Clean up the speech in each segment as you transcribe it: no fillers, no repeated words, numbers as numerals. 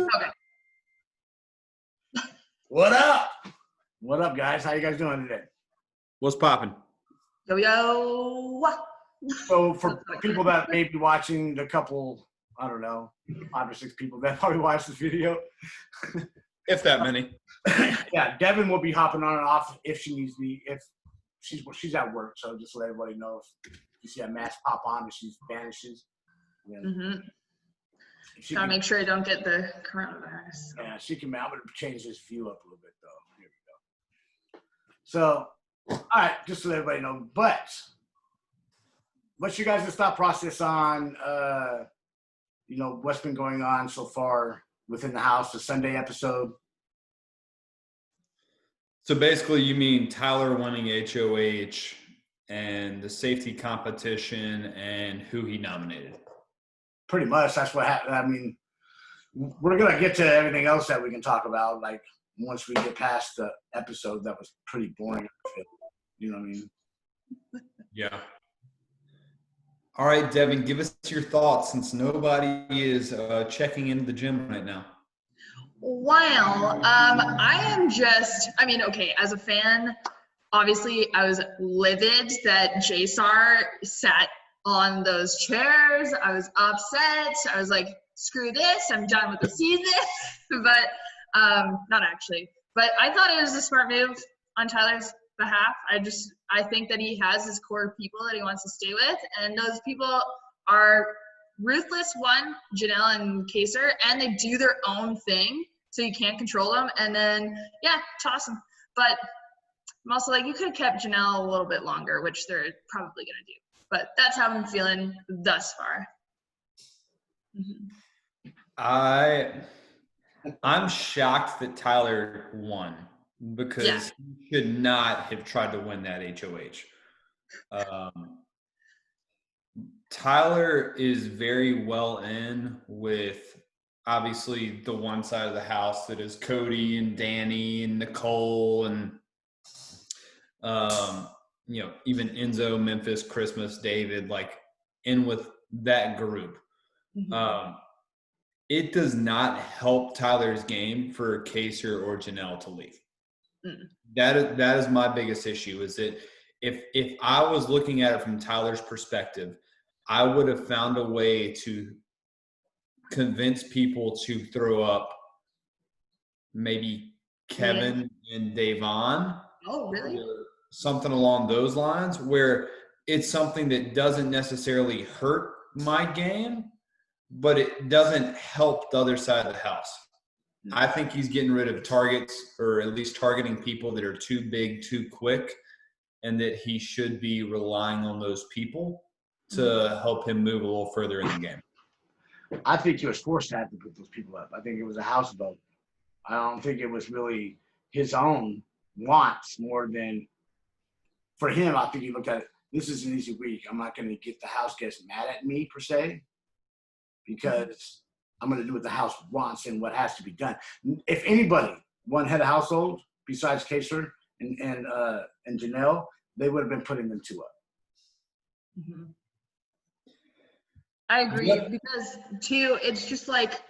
Okay. What up? What up, guys? How you guys doing today? What's popping? Yo, yo. So for people that may be watching, the couple, I don't know, 5 or 6 people that probably watched this video. If that many. Yeah, Devin will be hopping on and off if she needs me, if she's at work. So just let everybody know if you see a mask pop on and she vanishes. Gotta make sure I don't get the coronavirus. Yeah, she can. I'm gonna change this view up a little bit though. Here we go. So, all right, just to let everybody know. But what's your guys' thought process on, what's been going on so far within the house? The Sunday episode. So basically, you mean Tyler winning HOH and the safety competition and who he nominated? Pretty much, that's what happened. I mean, we're gonna get to everything else that we can talk about. Like once we get past the episode, that was pretty boring. You know what I mean? Yeah. All right, Devin, give us your thoughts since nobody is checking into the gym right now. Well, okay, as a fan, obviously I was livid that JSAR sat on those chairs. I was upset. I was like, screw this, I'm done with the season. But not actually. But I thought it was a smart move on Tyler's behalf. I think that he has his core people that he wants to stay with, and those people are Ruthless, one, Janelle and Kaser, and they do their own thing, so you can't control them. And then, yeah, toss them. But I'm also like, you could have kept Janelle a little bit longer, which they're probably going to do. But that's how I'm feeling thus far. I'm shocked that Tyler won because he should not have tried to win that HOH. Tyler is very well in with obviously the one side of the house that is Cody and Danny and Nicole and even Enzo, Memphis, Christmas, David, like in with that group. It does not help Tyler's game for Kaser or Janelle to leave. That is my biggest issue, is that if I was looking at it from Tyler's perspective, I would have found a way to convince people to throw up maybe Kevin and Davon. Oh, really? Something along those lines, where it's something that doesn't necessarily hurt my game, but it doesn't help the other side of the house. I think he's getting rid of targets, or at least targeting people that are too big, too quick, and that he should be relying on those people to help him move a little further in the game. I think he was forced to have to put those people up. I think it was a house vote. I don't think it was really his own wants more than for him. I think he looked at it, this is an easy week. I'm not going to get the house guests mad at me per se, because I'm going to do what the house wants and what has to be done. If anybody, one head of household besides Kaser and Janelle, they would have been putting them 2 up. I agree, because too, it's just like,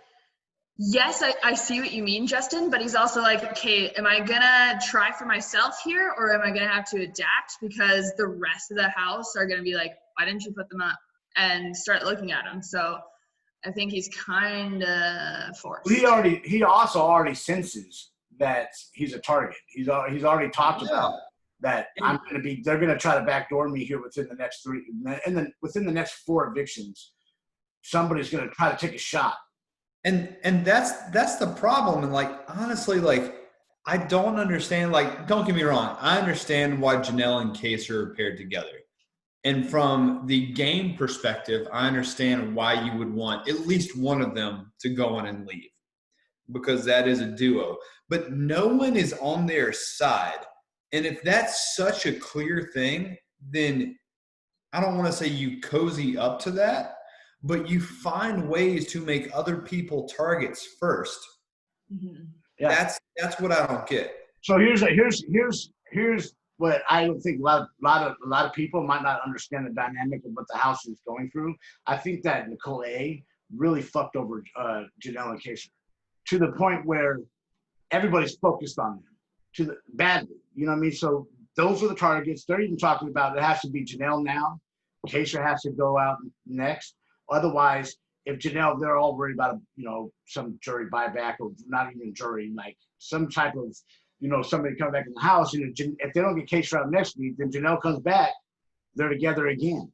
yes, I see what you mean, Justin, but he's also like, okay, am I gonna try for myself here, or am I gonna have to adapt because the rest of the house are gonna be like, why didn't you put them up, and start looking at them? So I think he's kind of forced. He also already senses that he's a target. He's already talked about that. They're gonna try to backdoor me here within the next 3, and then within the next 4 evictions, somebody's gonna try to take a shot. And that's the problem. And like, honestly, like, I don't understand, like, don't get me wrong, I understand why Janelle and Kaser are paired together. And from the game perspective, I understand why you would want at least one of them to go in and leave, because that is a duo. But no one is on their side. And if that's such a clear thing, then I don't want to say you cozy up to that, but you find ways to make other people targets first. Yeah. That's what I don't get. So here's what I don't think a lot of people might not understand the dynamic of what the house is going through. I think that Nicole A really fucked over Janelle and Kaser. to the point where everybody's focused on them to the badly. You know what I mean? So those are the targets. They're even talking about it has to be Janelle now. Kaysar has to go out next. Otherwise, if Janelle, they're all worried about, some jury buyback or not even jury, like some type of, somebody coming back in the house. If they don't get Kaysar out next week, then Janelle comes back. They're together again.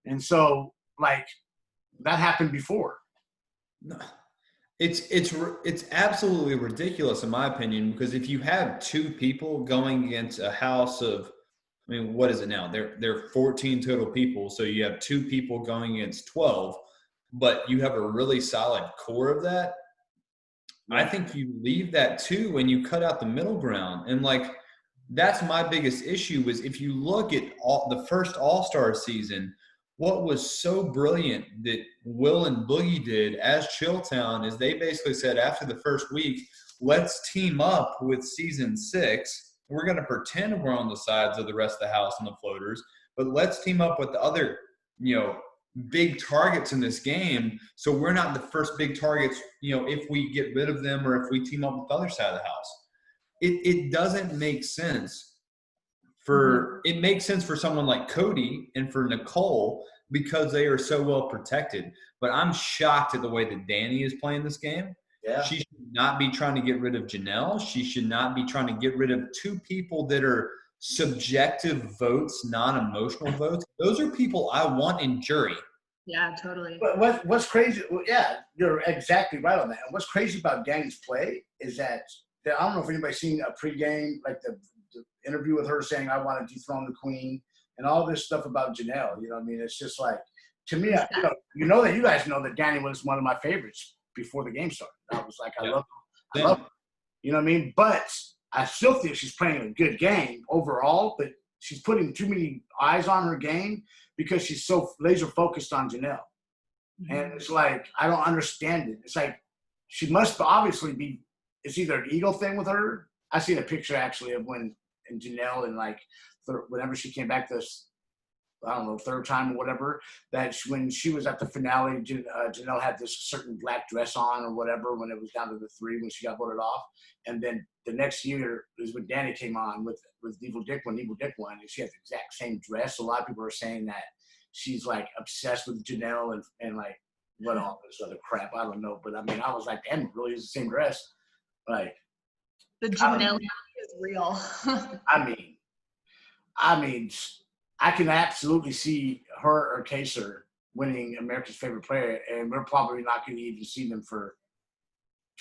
And so, like, that happened before. No. It's absolutely ridiculous in my opinion, because if you have two people going against a house of, what is it now? There are 14 total people, so you have two people going against 12, but you have a really solid core of that. I think you leave that too and you cut out the middle ground. And like, that's my biggest issue is if you look at the first All-Star season, what was so brilliant that Will and Boogie did as Chilltown is they basically said after the first week, let's team up with season 6. We're going to pretend we're on the sides of the rest of the house and the floaters, but let's team up with the other, big targets in this game. So we're not the first big targets, if we get rid of them or if we team up with the other side of the house. It doesn't make sense. It makes sense for someone like Cody and for Nicole because they are so well protected. But I'm shocked at the way that Danny is playing this game. Yeah. She should not be trying to get rid of Janelle. She should not be trying to get rid of two people that are subjective votes, non-emotional votes. Those are people I want in jury. Yeah, totally. But what's crazy? Well, yeah, you're exactly right on that. And what's crazy about Danny's play is that I don't know if anybody's seen a pregame, like the interview with her saying, I want to dethrone the queen and all this stuff about Janelle. It's just like, to me, that you guys know that Danny was one of my favorites before the game started. I was like, I love her. You know what I mean? But I still think she's playing a good game overall, but she's putting too many eyes on her game because she's so laser focused on Janelle. Mm-hmm. And it's like, I don't understand it. It's like, she must obviously be, it's either an ego thing with her. I seen a picture actually of when and Janelle and like whenever she came back this, I don't know, third time or whatever, that when she was at the finale, Janelle had this certain black dress on or whatever when it was down to the 3 when she got voted off. And then the next year is when Danny came on with Evil Dick won, and she had the exact same dress. So a lot of people are saying that she's like obsessed with Janelle and like what all this other crap. I don't know. But I was like, damn, it really is the same dress. Like, the Janelle is real. I can absolutely see her or Kaysar winning America's Favorite Player, and we're probably not going to even see them for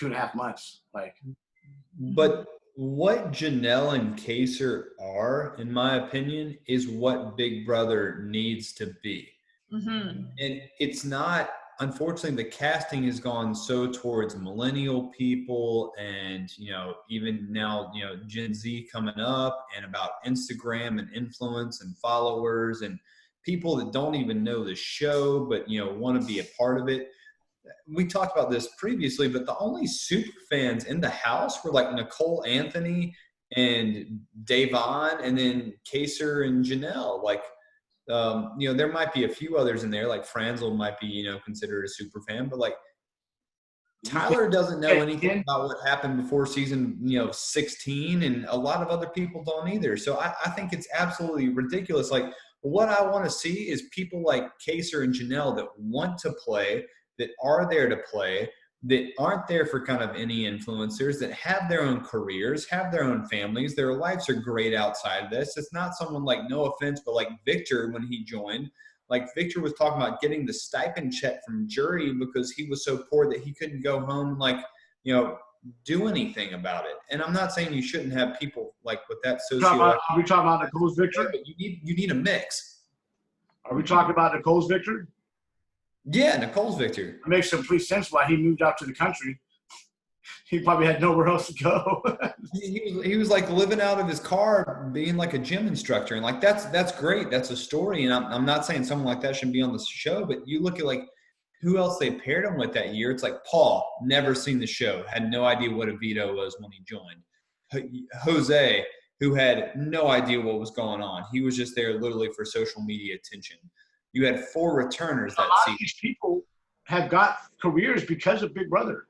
2.5 months. But what Janelle and Kaysar are, in my opinion, is what Big Brother needs to be. Mm-hmm. And it's not. Unfortunately, the casting has gone so towards millennial people and, even now, Gen Z coming up and about Instagram and influence and followers and people that don't even know the show but, want to be a part of it. We talked about this previously, but the only super fans in the house were like Nicole Anthony and Davon and then Kaysar and Janelle. There might be a few others in there, like Franzel might be, considered a super fan, but like Tyler doesn't know anything about what happened before season, 16, and a lot of other people don't either. So I think it's absolutely ridiculous. Like, what I want to see is people like Kaysar and Janelle that want to play, that are there to play, that aren't there for kind of any influencers, that have their own careers, have their own families. Their lives are great outside of this. It's not someone like, no offense, but like Victor when he joined. Like Victor was talking about getting the stipend check from jury because he was so poor that he couldn't go home and do anything about it. And I'm not saying you shouldn't have people like with that Are we talking about Nicole's Victor? But you need a mix. Are we talking about Nicole's Victor? Yeah, Nicole's Victor. It makes complete sense why he moved out to the country. He probably had nowhere else to go. he was like living out of his car, being like a gym instructor, and like that's great. That's a story, and I'm not saying someone like that shouldn't be on the show, but you look at like who else they paired him with that year. It's like Paul, never seen the show, had no idea what a veto was when he joined. Jose, who had no idea what was going on. He was just there literally for social media attention. You had 4 returners that season. These people have got careers because of Big Brother.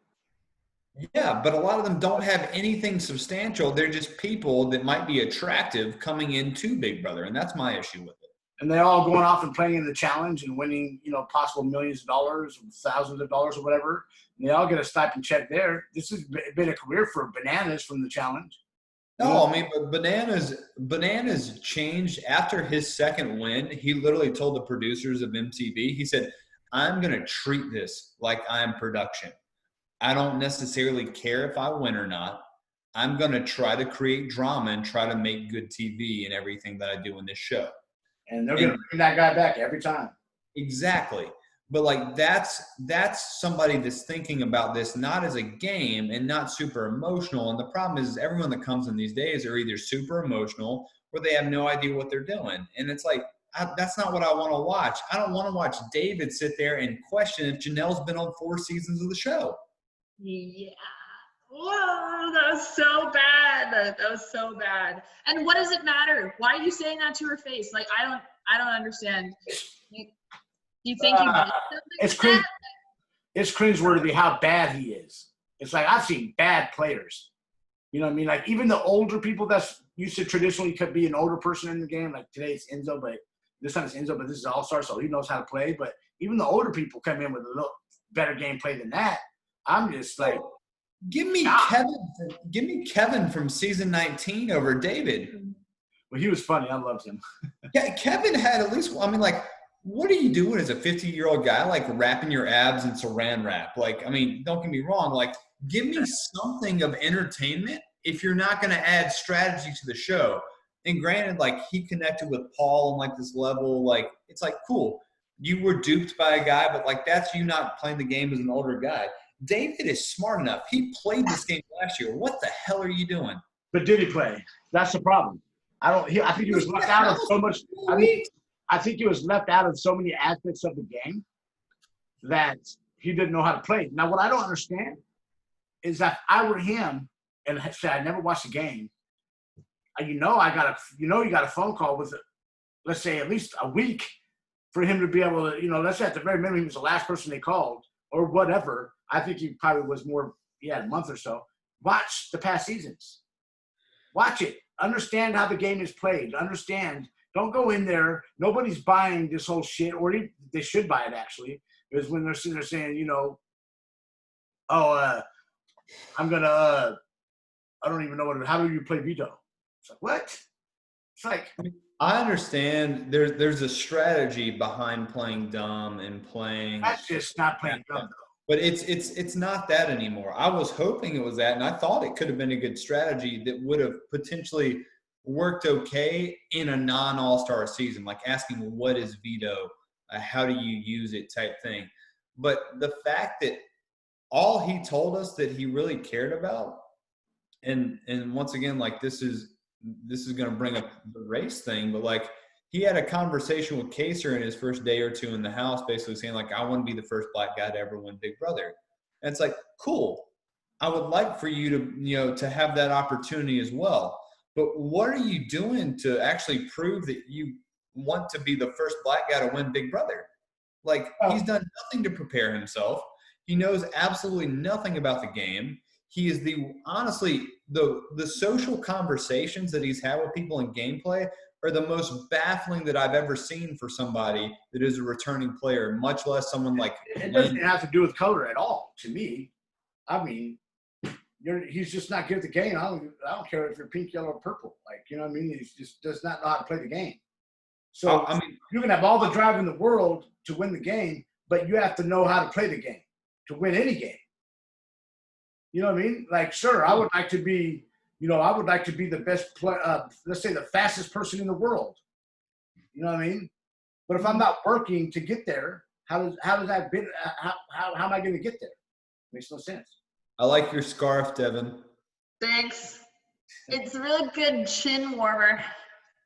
Yeah, but a lot of them don't have anything substantial. They're just people that might be attractive coming into Big Brother, and that's my issue with it. And they all going off and playing in the challenge and winning, possible millions of dollars, thousands of dollars or whatever. And they all get a stipend check there. This has been a career for Bananas from the challenge. No, I mean, but Bananas changed after his second win. He literally told the producers of MTV, he said, I'm going to treat this like I'm production. I don't necessarily care if I win or not. I'm going to try to create drama and try to make good TV and everything that I do in this show. And they're going to bring that guy back every time. Exactly. But like that's somebody that's thinking about this not as a game and not super emotional. And the problem is everyone that comes in these days are either super emotional or they have no idea what they're doing. And it's like, that's not what I want to watch. I don't want to watch David sit there and question if Janelle's been on 4 seasons of the show. Yeah. Whoa, that was so bad. That was so bad. And what does it matter? Why are you saying that to her face? Like, I don't understand. You think you did something? It's cringe. It's cringeworthy how bad he is. It's like I've seen bad players. You know what I mean? Like even the older people that's used to traditionally could be an older person in the game. Like today it's Enzo, but this time it's Enzo, but this is All-Star, so he knows how to play. But even the older people come in with a little better gameplay than that. I'm just like, give me Kevin from season 19 over David. Well, he was funny. I loved him. Yeah, Kevin had at least. I mean, like. What are you doing as a 50-year-old guy, like wrapping your abs in saran wrap? Like, I mean, don't get me wrong. Like, give me something of entertainment if you're not going to add strategy to the show. And granted, like, he connected with Paul on, like, this level. Like, it's like, cool. You were duped by a guy, but, like, that's you not playing the game as an older guy. David is smart enough. He played this game last year. What the hell are you doing? But did he play? That's the problem. I think he was left out of so much. I think he was left out of so many aspects of the game that he didn't know how to play. Now, what I don't understand is that if I were him and said I never watched the game, you got a phone call with, let's say, at least a week for him to be able to, let's say at the very minimum he was the last person they called or whatever. I think he probably was more, a month or so. Watch the past seasons. Watch it. Understand how the game is played. Understand. Don't go in there. Nobody's buying this whole shit, or they should buy it actually. Because when they're sitting there saying, I'm gonna, I don't even know how do you play veto? It's like what? It's like I understand. There's a strategy behind playing dumb and playing. That's just not playing dumb though. But it's not that anymore. I was hoping it was that, and I thought it could have been a good strategy that would have potentially worked okay in a non-all-star season, like asking what is veto, how do you use it type thing. But the fact that all he told us that he really cared about, and once again, like this is going to bring up the race thing, but like he had a conversation with Kaser in his first day or two in the house, basically saying like, I want to be the first black guy to ever win Big Brother. And it's like, cool. I would like for you to, to have that opportunity as well. But what are you doing to actually prove that you want to be the first black guy to win Big Brother? Like, he's done nothing to prepare himself. He knows absolutely nothing about the game. He is honestly, the social conversations that he's had with people in gameplay are the most baffling that I've ever seen for somebody that is a returning player, much less someone like. It doesn't have to do with color at all, to me. I mean, he's just not good at the game. I don't care if you're pink, yellow, or purple. Like, you know what I mean? He just does not know how to play the game. So I mean, you can have all the drive in the world to win the game, but you have to know how to play the game to win any game. You know what I mean? Like, sure, I would like to be, the best let's say the fastest person in the world. You know what I mean? But if I'm not working to get there, how am I going to get there? Makes no sense. I like your scarf, Devin. Thanks. It's a really good chin warmer.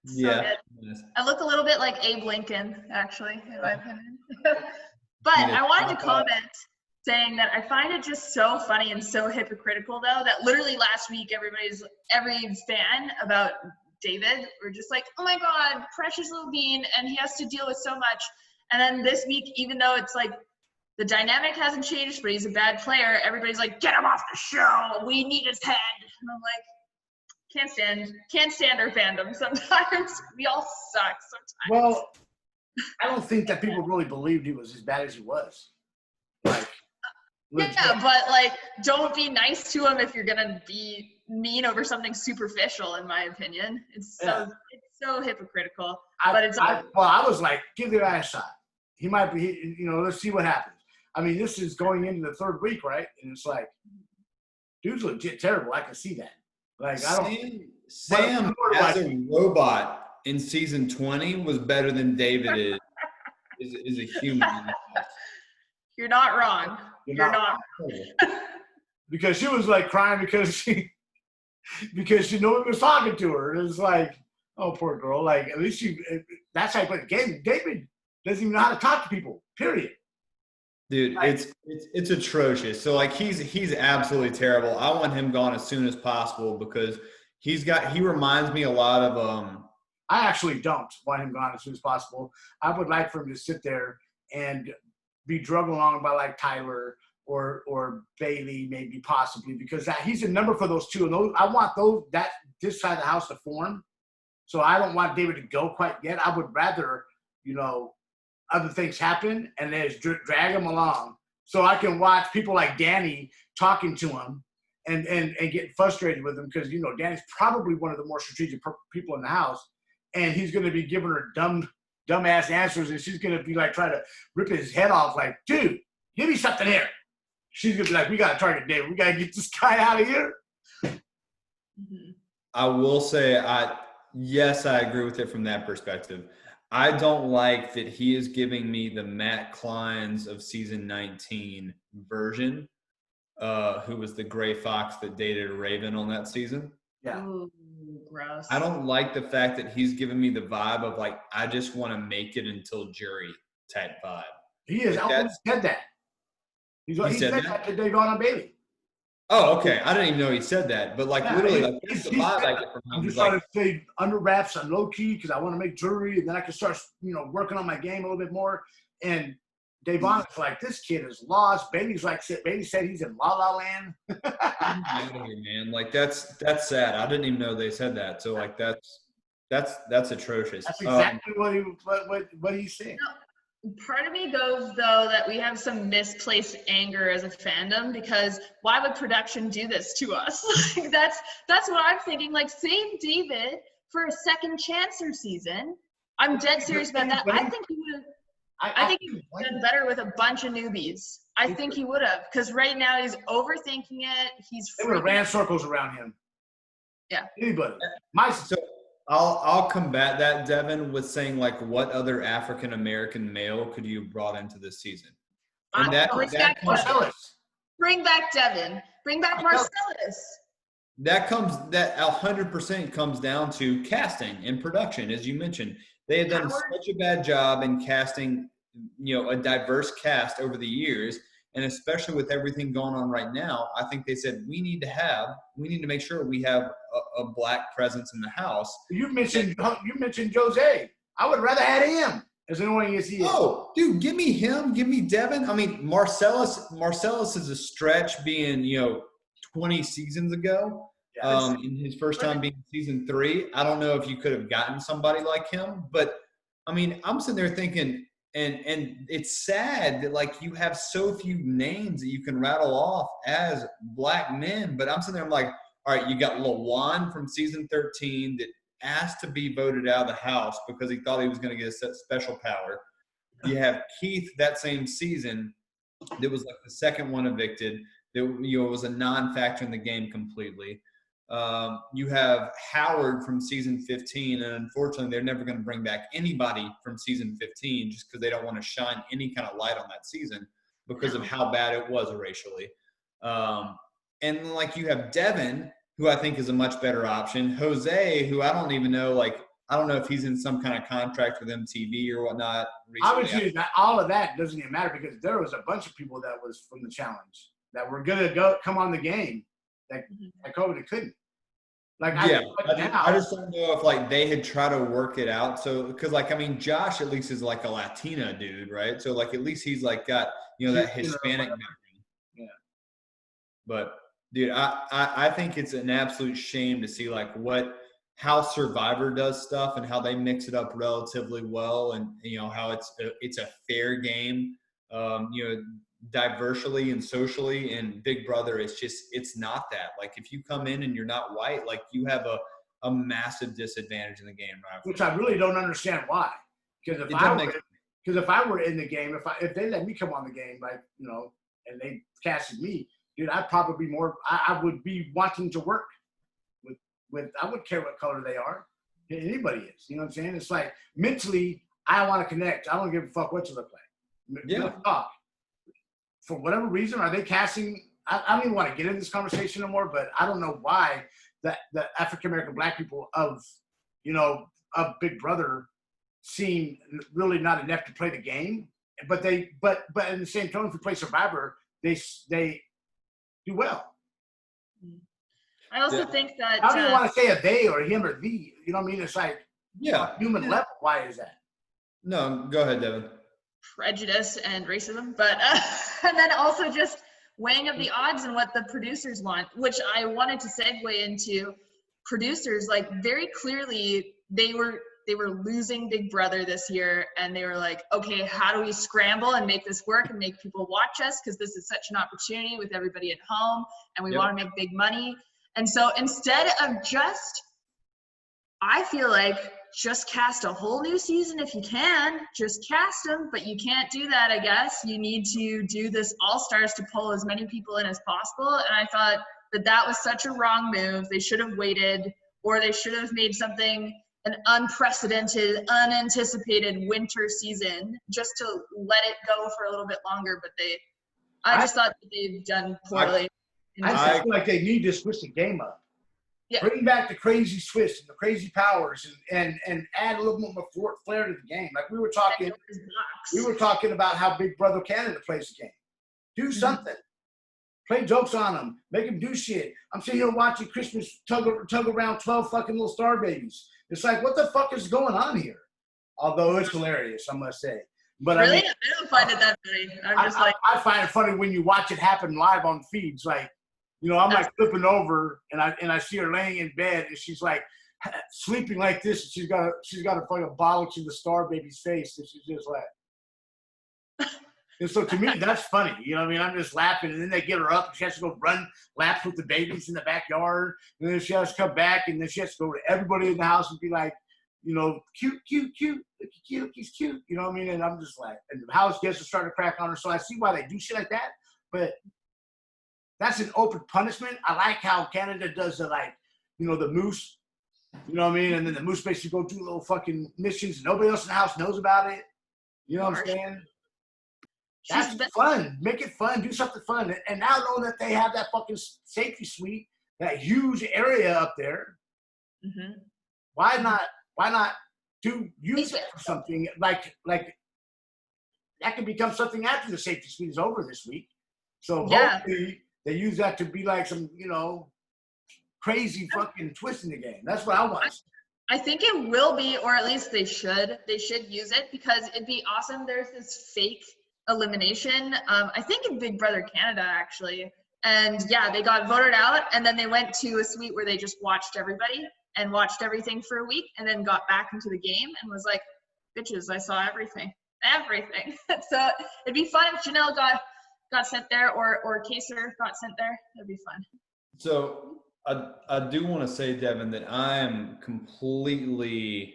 So yeah. Good. I look a little bit like Abe Lincoln, actually, in my opinion. But I wanted to comment saying that I find it just so funny and so hypocritical, though, that literally last week every fan about David were just like, oh my God, precious little bean, and he has to deal with so much. And then this week, even though it's like the dynamic hasn't changed, but he's a bad player. Everybody's like, get him off the show. We need his head. And I'm like, can't stand our fandom sometimes. We all suck sometimes. Well, I don't think that people really believed he was as bad as he was. Like, yeah, but like, don't be nice to him if you're gonna be mean over something superficial. In my opinion, it's so hypocritical. I was like, give the guy a shot. He might be, let's see what happens. I mean, this is going into the third week, right? And it's like, dude's legit terrible. I can see that. Like, I don't. Sam as a robot in season 20 was better than David is a human. You're not wrong. You're not. Because she was like crying because she he was talking to her. And it's like, oh, poor girl. Like, at least that's how you play the game. David doesn't even know how to talk to people, period. Dude, it's atrocious. So like he's absolutely terrible. I want him gone as soon as possible because he reminds me a lot of I actually don't want him gone as soon as possible. I would like for him to sit there and be drugged along by like Tyler or Bailey, maybe possibly, because he's a number for those two. And I want this side of the house to form. So I don't want David to go quite yet. I would rather, other things happen and then just drag him along so I can watch people like Danny talking to him and getting frustrated with him because, Danny's probably one of the more strategic people in the house, and he's going to be giving her dumbass answers, and she's going to be like trying to rip his head off like, dude, give me something here. She's going to be like, we got to target David. We got to get this guy out of here. I will say, yes, I agree with it from that perspective. I don't like that he is giving me the Matt Kleins of season 19 version, who was the gray fox that dated Raven on that season. Yeah. Ooh, gross. I don't like the fact that he's giving me the vibe of like, I just want to make it until jury type vibe. He has always said that. He said that to Dayvon Bailey. Oh, okay. I didn't even know he said that, but like literally, like that's the vibe I get from him. I'm just trying to stay under wraps and low key because I want to make jury, and then I can start, working on my game a little bit more. And Dayvon is like, this kid is lost. Bailey said he's in La La Land. Man, like that's sad. I didn't even know they said that. So like that's atrocious. That's exactly what he's saying. Part of me goes, though, that we have some misplaced anger as a fandom because why would production do this to us? Like, that's what I'm thinking. Like, save David for a second chancer season. I'm dead serious about that. I think he would have. I think he would have done better with a bunch of newbies. I think he would have, because right now he's overthinking it. They would have ran circles around him. Yeah. Anybody. So I'll combat that, Devin, with saying like, what other African American male could you have brought into this season? And Marcellus. Bring back Devin. Bring back Marcellus. That 100% comes down to casting and production, as you mentioned. They have done such a bad job in casting, a diverse cast over the years, and especially with everything going on right now. I think they said we need to make sure we have a black presence in the house. You mentioned Jose. I would rather have him, as annoying as he is. Oh, dude, give me him. Give me Devin. I mean, Marcellus is a stretch being 20 seasons ago. In his first time being season 3. I don't know if you could have gotten somebody like him, but I mean, I'm sitting there thinking, and it's sad that like you have so few names that you can rattle off as black men, but I'm sitting there, I'm like, all right, you got LaJuan from season 13 that asked to be voted out of the house because he thought he was going to get a special power. You have Keith that same season that was like the second one evicted, that was a non-factor in the game completely. You have Howard from season 15, and unfortunately they're never going to bring back anybody from season 15 just because they don't want to shine any kind of light on that season because of how bad it was racially. And like you have Devin, who I think is a much better option. Jose, who I don't even know, I don't know if he's in some kind of contract with MTV or whatnot. Obviously, all of that doesn't even matter because there was a bunch of people that was from the challenge that were going to come on the game that COVID couldn't. I just don't know if they had tried to work it out. So because Josh at least is like a Latina dude, right? So at least he's got that Hispanic background. Yeah. But dude, I think it's an absolute shame to see like how Survivor does stuff and how they mix it up relatively well, and how it's a fair game, diversely and socially. And Big Brother, it's not that. Like if you come in and you're not white, like you have a massive disadvantage in the game, right? Which I really don't understand why. Because if I were in the game, if they let me come on the game, like and they casted me, dude, I'd probably be more. I would be wanting to work with. I wouldn't care what color they are. Anybody is. You know what I'm saying? It's like mentally, I want to connect. I don't give a fuck what you look like. Yeah. Talk. For whatever reason, are they casting? I don't even want to get into this conversation anymore. But I don't know why that the African American Black people of Big Brother seem really not inept to play the game. But in the same tone, if you play Survivor, they do well. I also think that I don't even want to say a they or him or thee. You know what I mean? It's like human level. Why is that? No, go ahead, Devin. Prejudice and racism, but and then also just weighing of the odds and what the producers want, which I wanted to segue into. Producers, like, very clearly they were losing Big Brother this year, and they were like, okay, how do we scramble and make this work and make people watch us, because this is such an opportunity with everybody at home and we want to make big money. And so instead of I feel like just cast a whole new season if you can. Just cast them, but you can't do that, I guess. You need to do this All-Stars to pull as many people in as possible. And I thought that was such a wrong move. They should have waited, or they should have made something an unprecedented, unanticipated winter season just to let it go for a little bit longer. But I just thought that they've done poorly. I feel like they need to switch the game up. Yeah. Bring back the crazy twist and the crazy powers, and add a little more flair to the game. Like we were talking about how Big Brother Canada plays the game. Do something. Play jokes on them. Make them do shit. I'm sitting here watching Christmas tug around 12 fucking little star babies. It's like, what the fuck is going on here? Although it's hilarious, I must say. But really? I don't find it that funny. I find it funny when you watch it happen live on feeds. Like, I'm like flipping over and I see her laying in bed and she's like sleeping like this, and she's got a fucking bottle to the star baby's face, and she's just like. And so to me, that's funny. You know what I mean? I'm just laughing, and then they get her up, and she has to go run laps with the babies in the backyard, and then she has to come back, and then she has to go to everybody in the house and be like, cute, he's cute. You know what I mean? And I'm just like, and the house guests are starting to crack on her. So I see why they do shit like that, but that's an open punishment. I like how Canada does the the moose. You know what I mean? And then the moose basically go do little fucking missions, and nobody else in the house knows about it. You know what I'm saying? That's fun. Make it fun. Do something fun. And now knowing that they have that fucking safety suite, that huge area up there, why not use it for something like that could become something after the safety suite is over this week. So hopefully they use that to be like some, crazy fucking twist in the game. That's what I want. I think it will be, or at least they should use it, because it'd be awesome. There's this fake elimination, I think in Big Brother Canada, actually. And they got voted out, and then they went to a suite where they just watched everybody and watched everything for a week, and then got back into the game and was like, bitches, I saw everything. So it'd be fun if Janelle got sent there, or Kaysar got sent there. That'd be fun. So I do want to say, Devin, that I am completely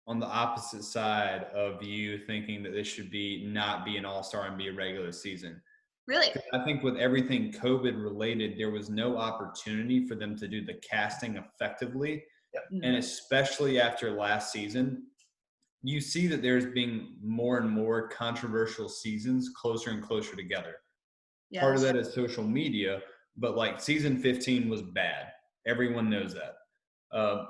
on the opposite side of you thinking that this should not be an all-star and be a regular season. Really? I think with everything COVID related, there was no opportunity for them to do the casting effectively. Yep. And especially after last season, you see that there's being more and more controversial seasons closer and closer together. Yes. Part of that is social media, but like season 15 was bad. Everyone knows that.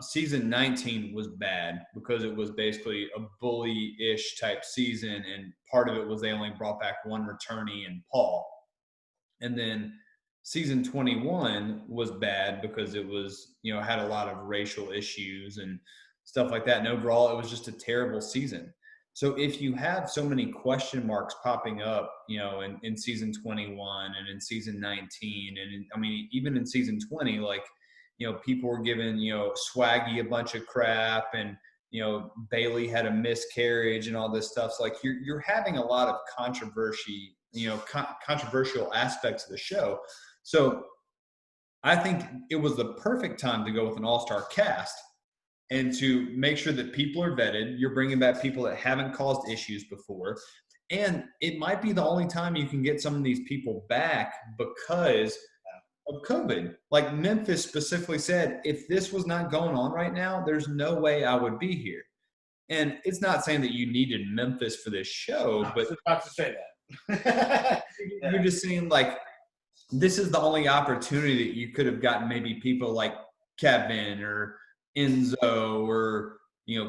Season 19 was bad because it was basically a bully-ish type season, and part of it was they only brought back one returnee in Paul. And then season 21 was bad because it was, had a lot of racial issues and stuff like that. And overall, it was just a terrible season. So if you have so many question marks popping up, in season 21 and in season 19, and even in season 20, like, people were giving, Swaggy a bunch of crap, and, Bailey had a miscarriage and all this stuff. So like you're having a lot of controversy, controversial aspects of the show. So I think it was the perfect time to go with an all-star cast and to make sure that people are vetted. You're bringing back people that haven't caused issues before. And it might be the only time you can get some of these people back because of COVID. Like Memphis specifically said, if this was not going on right now, there's no way I would be here. And it's not saying that you needed Memphis for this show, but I was about to say that. You're just saying, like, this is the only opportunity that you could have gotten maybe people like Kevin or Enzo or,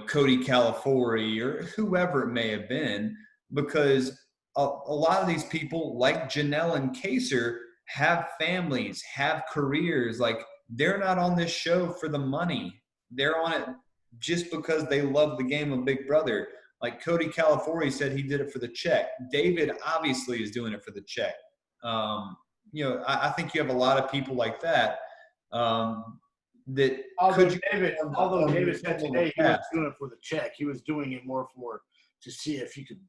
Cody Calafori or whoever it may have been, because a lot of these people like Janelle and Kaser have families, have careers. Like, they're not on this show for the money. They're on it just because they love the game of Big Brother. Like Cody Calafori said he did it for the check. David obviously is doing it for the check. I think you have a lot of people like that. That although David said today he was doing it for the check, he was doing it more to see if he could,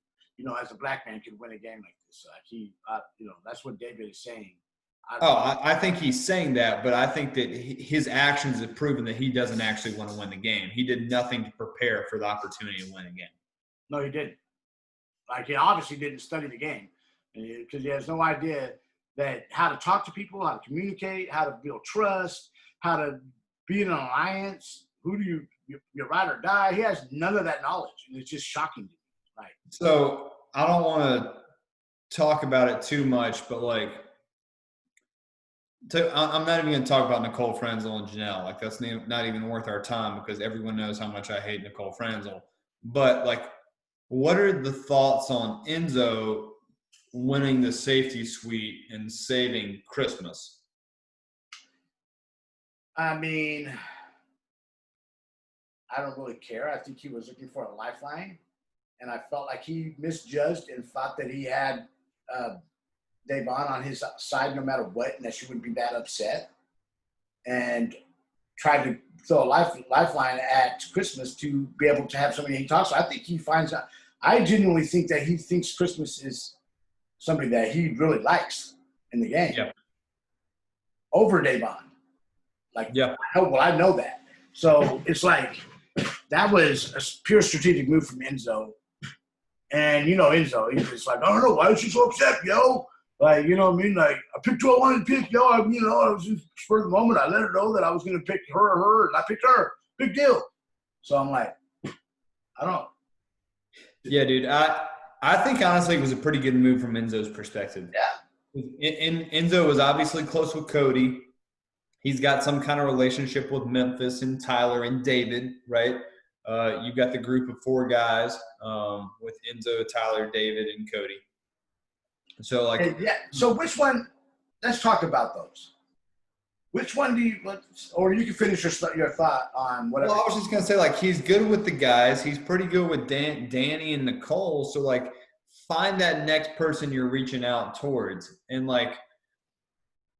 as a black man, could win a game like this. Like that's what David is saying. I think he's saying that, but I think that his actions have proven that he doesn't actually want to win the game. He did nothing to prepare for the opportunity to win a game. No, he didn't. Like, he obviously didn't study the game because he has no idea that how to talk to people, how to communicate, how to build trust, how to be in an alliance. Who do you ride or die? He has none of that knowledge, and it's just shocking to me. Like, so I don't want to talk about it too much, but like, I'm not even going to talk about Nicole Frenzel and Janelle. Like, that's not even worth our time because everyone knows how much I hate Nicole Frenzel. But like, what are the thoughts on Enzo winning the safety suite and saving Christmas? I mean, I don't really care. I think he was looking for a lifeline, and I felt like he misjudged and thought that he had Devon on his side no matter what, and that she wouldn't be that upset, and tried to throw a lifeline at Christmas to be able to have somebody he talks to. I think he finds out. I genuinely think that he thinks Christmas is somebody that he really likes in the game. Yeah. Over Devon. Like, yeah. I know that. So it's like, that was a pure strategic move from Enzo. And, Enzo, he's just like, I don't know, why is she so upset, yo? Like, you know what I mean? Like, I picked who I wanted to pick, yo. I was just, for the moment, I let her know that I was going to pick her, and I picked her. Big deal. So I'm like, I don't know. Yeah, dude. I think, honestly, it was a pretty good move from Enzo's perspective. Yeah. Enzo was obviously close with Cody. He's got some kind of relationship with Memphis and Tyler and David, right? You've got the group of 4 guys with Enzo, Tyler, David, and Cody. So, like, yeah. So which one? Let's talk about those. Which one do you? Or you can finish your thought on whatever. Well, I was just gonna say, like, he's good with the guys. He's pretty good with Danny and Nicole. So, like, find that next person you're reaching out towards, and like,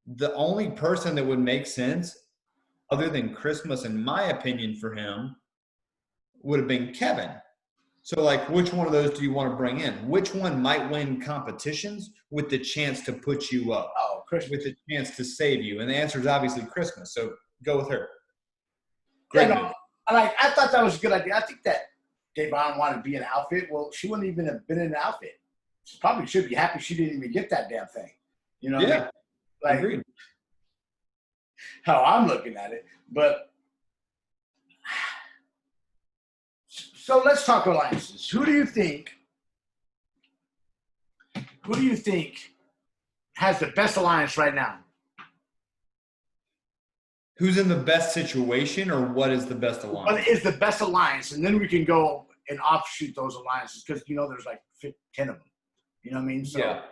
the only person that would make sense, other than Christmas, in my opinion, for him, would have been Kevin. So, like, which one of those do you want to bring in? Which one might win competitions with the chance to put you up? Oh, Christmas. With the chance to save you. And the answer is obviously Christmas. So go with her. Great. Yeah, no, I thought that was a good idea. I think that Devon wanted to be in an outfit. Well, she wouldn't even have been in an outfit. She probably should be happy she didn't even get that damn thing. You know what I mean? Like, agreed. How I'm looking at it. But so let's talk alliances. Who do you think has the best alliance right now? Who's in the best situation, or what is the best alliance? What is the best alliance? And then we can go and offshoot those alliances because, there's like 10 of them. You know what I mean? So, yeah.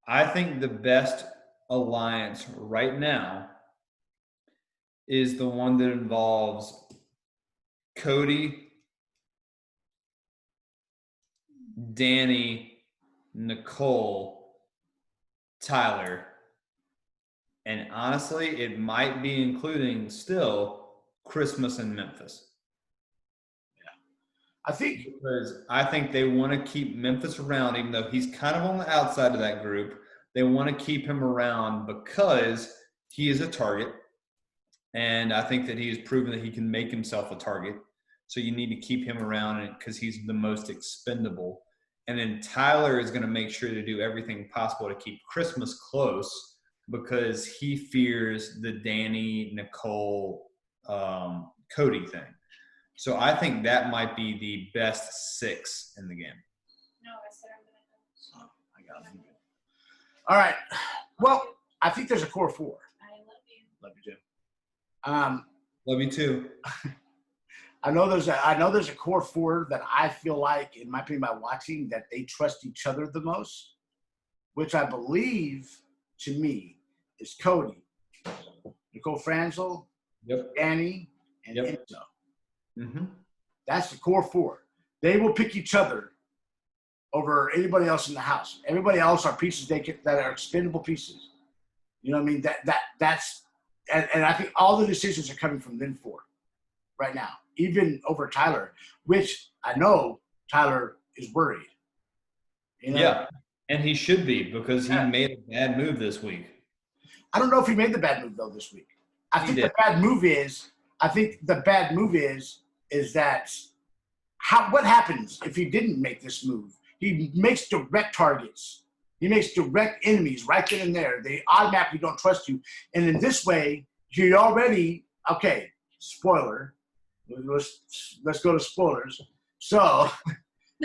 I think the best alliance right now is the one that involves Cody, Danny, Nicole, Tyler, and honestly, it might be including still Christmas in Memphis. I think Because I think they want to keep Memphis around, even though he's kind of on the outside of that group. They want to keep him around because he is a target. And I think that he has proven that he can make himself a target. So you need to keep him around because he's the most expendable. And then Tyler is going to make sure to do everything possible to keep Christmas close because he fears the Danny, Nicole, Cody thing. So I think that might be the best 6 in the game. No, I said I'm gonna. I got it. All right. Well, I think there's a core 4. I love you. Love you too. Love you too. I know there's a core 4 that I feel like, in my opinion, by watching, that they trust each other the most, which I believe, to me, is Cody, Nicole Franzel, Yep. Danny, and Yep. Enzo. Mm-hmm. That's the core 4. They will pick each other over anybody else in the house. Everybody else are pieces that are expendable pieces. You know what I mean? That's and I think all the decisions are coming from them 4 right now, even over Tyler, which I know Tyler is worried. You know? Yeah, and he should be because he made a bad move this week. I don't know if he made the bad move though this week. I think the bad move is that what happens if he didn't make this move? He makes direct targets. He makes direct enemies right then and there. They automatically don't trust you. And in this way, you're already, okay, spoiler. Let's go to spoilers. So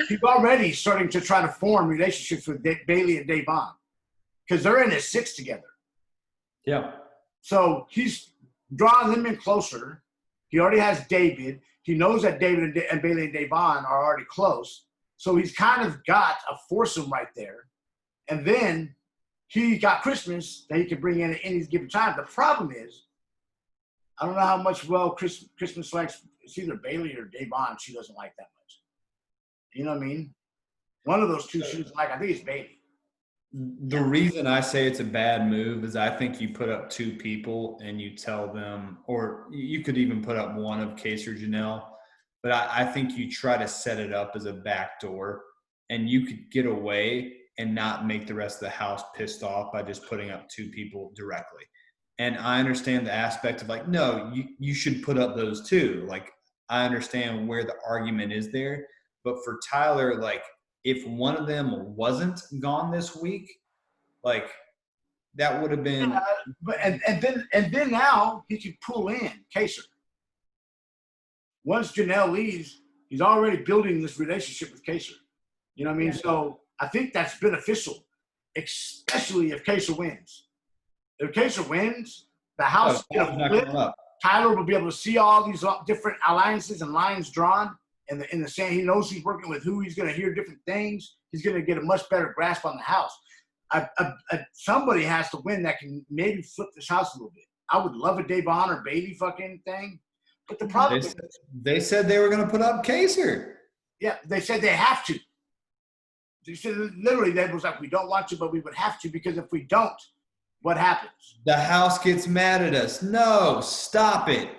he's already starting to try to form relationships with Bailey and Davon because they're in a 6 together. Yeah. So he's drawing them in closer. He already has David. He knows that David and Bailey and Davon are already close. So he's kind of got a foursome right there. And then he got Christmas that he can bring in at any given time. The problem is, I don't know how much Christmas likes. It's either Bailey or Davon she doesn't like that much. You know what I mean? One of those two she doesn't like. I think it's Bailey. The reason I say it's a bad move is I think you put up 2 people and you tell them, or you could even put up one of Case or Janelle, but I think you try to set it up as a backdoor and you could get away and not make the rest of the house pissed off by just putting up 2 people directly. And I understand the aspect of like, no, you should put up those 2. Like, I understand where the argument is there. But for Tyler, like, if one of them wasn't gone this week, like, that would have been. And then now he could pull in Kaser. Once Janelle leaves, he's already building this relationship with Kaser. You know what I mean? Yeah. So I think that's beneficial, especially if Kaser wins. If Kaser wins, the house Tyler will be able to see all these different alliances and lines drawn in the sand. He knows he's working with who. He's going to hear different things. He's going to get a much better grasp on the house. Somebody has to win that can maybe flip this house a little bit. I would love a Davon or Bailey fucking thing. But the problem is they said they were going to put up Kaser. Yeah, they said they have to. They said literally that was like, we don't want to, but we would have to, because if we don't, what happens? The house gets mad at us. No, stop it.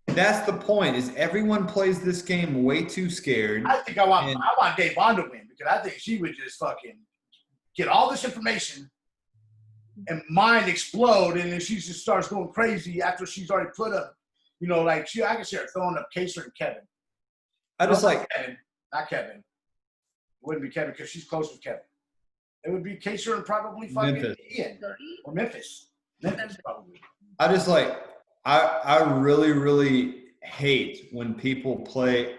That's the point, is everyone plays this game way too scared. I think I want Davon to win, because I think she would just fucking get all this information and mind explode, and then she just starts going crazy after she's already put up, you know, like I can see her throwing up Kaser and Kevin. Kevin, not Kevin. It wouldn't be Kevin because she's close with Kevin. It would be Kaser and probably fucking Memphis. Ian or Memphis. Memphis probably. I just like I really, really hate when people play.